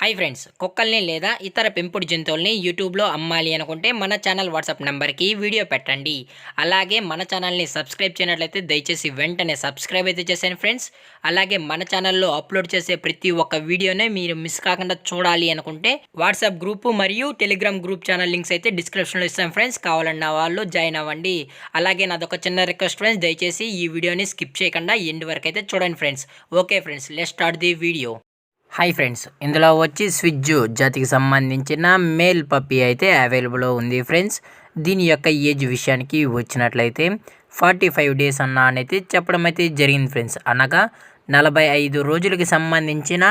Hi friends, కుక్కల్ని లేదా ఇతర పెంపుడు జంతువుల్ని యూట్యూబ్లో అమ్మాలి అనుకుంటే మన ఛానల్ వాట్సాప్ నెంబర్కి వీడియో పెట్టండి. అలాగే మన ఛానల్ని సబ్స్క్రైబ్ చేయనట్లయితే దయచేసి వెంటనే సబ్స్క్రైబ్ అయితే చేశాను ఫ్రెండ్స్. అలాగే మన ఛానల్లో అప్లోడ్ చేసే ప్రతి ఒక్క వీడియోనే మీరు మిస్ కాకుండా చూడాలి అనుకుంటే వాట్సాప్ గ్రూపు మరియు టెలిగ్రామ్ గ్రూప్ ఛానల్ లింక్స్ అయితే డిస్క్రిప్షన్లో ఇస్తాను ఫ్రెండ్స్. కావాలన్న వాళ్ళు జాయిన్ అవ్వండి. అలాగే నాదొక చిన్న రిక్వెస్ట్ ఫ్రెండ్స్, దయచేసి ఈ వీడియోని స్కిప్ చేయకుండా ఎండ్ వరకు అయితే చూడండి friends. Okay friends, let's start the video. Hi friends, ఇందులో వచ్చి స్విజ్జు జాతికి సంబంధించిన మేల్ పప్పీ అయితే అవైలబుల్ ఉంది ఫ్రెండ్స్. దీని యొక్క ఏజ్ విషయానికి వచ్చినట్లయితే 45 డేస్ అనేది చెప్పడం అయితే జరిగింది ఫ్రెండ్స్. అనగా 45 రోజులకి సంబంధించిన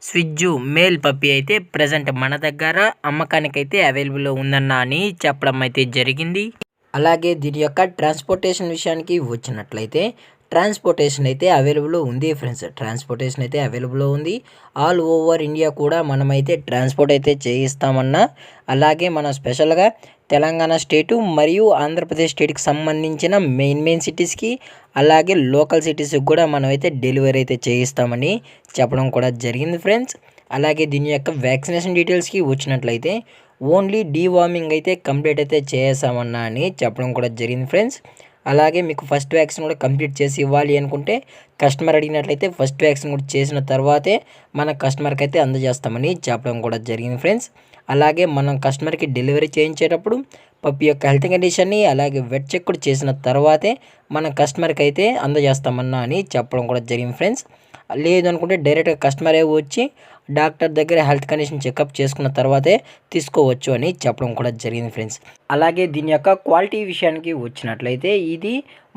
స్విజ్జు మేల్ పప్పీ అయితే ప్రజెంట్ మన దగ్గర అమ్మకానికైతే అవైలబుల్ ఉందన్న అని చెప్పడం అయితే జరిగింది. అలాగే దీని యొక్క ట్రాన్స్పోర్టేషన్ విషయానికి వచ్చినట్లయితే ట్రాన్స్పోర్టేషన్ అయితే అవైలబుల్ ఉంది ఫ్రెండ్స్. ట్రాన్స్పోర్టేషన్ అయితే అవైలబుల్ ఉంది. ఆల్ ఓవర్ ఇండియా కూడా మనమైతే ట్రాన్స్పోర్ట్ అయితే చేయిస్తామన్నా. అలాగే మనం స్పెషల్గా తెలంగాణ స్టేటు మరియు ఆంధ్రప్రదేశ్ స్టేట్కి సంబంధించిన మెయిన్ సిటీస్కి అలాగే లోకల్ సిటీస్కి కూడా మనమైతే డెలివరీ అయితే చేయిస్తామని చెప్పడం కూడా జరిగింది ఫ్రెండ్స్. అలాగే దీని యొక్క వ్యాక్సినేషన్ డీటెయిల్స్కి వచ్చినట్లయితే ఓన్లీ డీవార్మింగ్ అయితే కంప్లీట్ అయితే చేసామన్నా అని చెప్పడం కూడా జరిగింది ఫ్రెండ్స్. అలాగే మీకు ఫస్ట్ వ్యాక్సిన్ కూడా కంప్లీట్ చేసి ఇవ్వాలి అనుకుంటే కస్టమర్ అడిగినట్లయితే ఫస్ట్ వ్యాక్సిన్ కూడా చేసిన తర్వాతే మన కస్టమర్కి అయితే అందజేస్తామని చెప్పడం కూడా జరిగింది ఫ్రెండ్స్. అలాగే మనం కస్టమర్కి డెలివరీ చేయించేటప్పుడు పప్పి యొక్క హెల్త్ కండిషన్ని అలాగే వెట్ చెక్ కూడా చేసిన తర్వాతే మన కస్టమర్కి అయితే అందజేస్తామన్నా అని చెప్పడం కూడా జరిగింది ఫ్రెండ్స్. లేదు అనుకుంటే డైరెక్ట్గా కస్టమరే వచ్చి డాక్టర్ దగ్గర హెల్త్ కండిషన్ చెకప్ చేసుకున్న తర్వాతే తీసుకోవచ్చు అని చెప్పడం కూడా జరిగింది ఫ్రెండ్స్. అలాగే దీని యొక్క క్వాలిటీ విషయానికి వచ్చినట్లయితే ఇది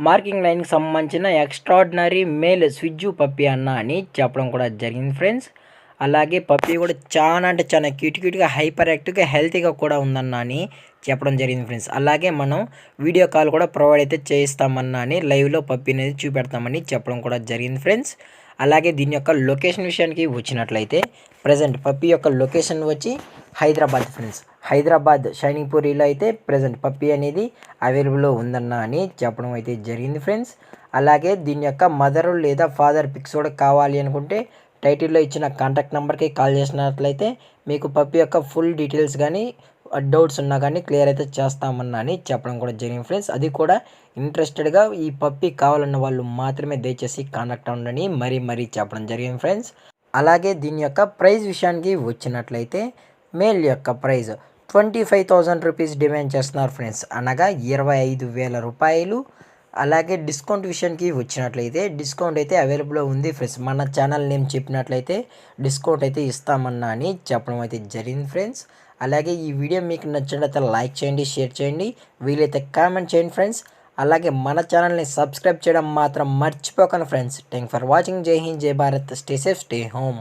మార్కింగ్ లైన్కి సంబంధించిన ఎక్స్ట్రాడినరీ మేల్ స్విజ్జు పప్పి అని చెప్పడం కూడా జరిగింది ఫ్రెండ్స్. అలాగే పప్పి కూడా చాలా అంటే చాలా క్యూట్గా హైపర్ యాక్టివ్గా హెల్తీగా కూడా ఉందన్న అని చెప్పడం జరిగింది ఫ్రెండ్స్. అలాగే మనం వీడియో కాల్ కూడా ప్రొవైడ్ అయితే చేయిస్తామన్నా అని లైవ్లో పప్పి అనేది చూపెడతామని చెప్పడం కూడా జరిగింది ఫ్రెండ్స్. అలాగే దీని యొక్క లొకేషన్ విషయానికి వచ్చినట్లయితే ప్రజెంట్ పప్పి యొక్క లొకేషన్ వచ్చి హైదరాబాద్ ఫ్రెండ్స్. హైదరాబాద్ షైనింగ్ పూరిలో అయితే ప్రజెంట్ పప్పి అనేది అవైలబుల్లో ఉందన్న అని చెప్పడం అయితే జరిగింది ఫ్రెండ్స్. అలాగే దీని యొక్క మదర్ లేదా ఫాదర్ పిక్స్ కూడా కావాలి అనుకుంటే టైటిల్లో ఇచ్చిన కాంటాక్ట్ నెంబర్కి కాల్ చేసినట్లయితే మీకు పప్పి యొక్క ఫుల్ డీటెయిల్స్ కానీ డౌట్స్ ఉన్నా కానీ క్లియర్ అయితే చేస్తామన్నా అని చెప్పడం కూడా జరిగింది ఫ్రెండ్స్. అది కూడా ఇంట్రెస్టెడ్గా ఈ పప్పి కావాలన్న వాళ్ళు మాత్రమే దయచేసి కాంటాక్ట్ అవ్వండి మరీ చెప్పడం జరిగింది ఫ్రెండ్స్. అలాగే దీని యొక్క ప్రైస్ విషయానికి వచ్చినట్లయితే మేల్ యొక్క ప్రైస్ 25,000 రూపీస్ డిమాండ్ చేస్తున్నారు ఫ్రెండ్స్. అనగా 25,000 రూపాయలు. అలాగే డిస్కౌంట్ విషయానికి వచ్చినట్లయితే డిస్కౌంట్ అయితే అవైలబుల్ ఉంది ఫ్రెండ్స్. మన ఛానల్ నేమ్ చెప్పినట్లయితే డిస్కౌంట్ అయితే ఇస్తామన్నా అని చెప్పడం అయితే జరిగింది ఫ్రెండ్స్. అలాగే ఈ వీడియో మీకు నచ్చినట్లయితే లైక్ చేయండి, షేర్ చేయండి, వీలైతే కామెంట్ చేయండి ఫ్రెండ్స్. అలాగే మన ఛానల్ని సబ్స్క్రైబ్ చేయడం మాత్రం మర్చిపోకండి ఫ్రెండ్స్. Thank for watching. జై హింద్, జై Bharat. Stay safe, stay home.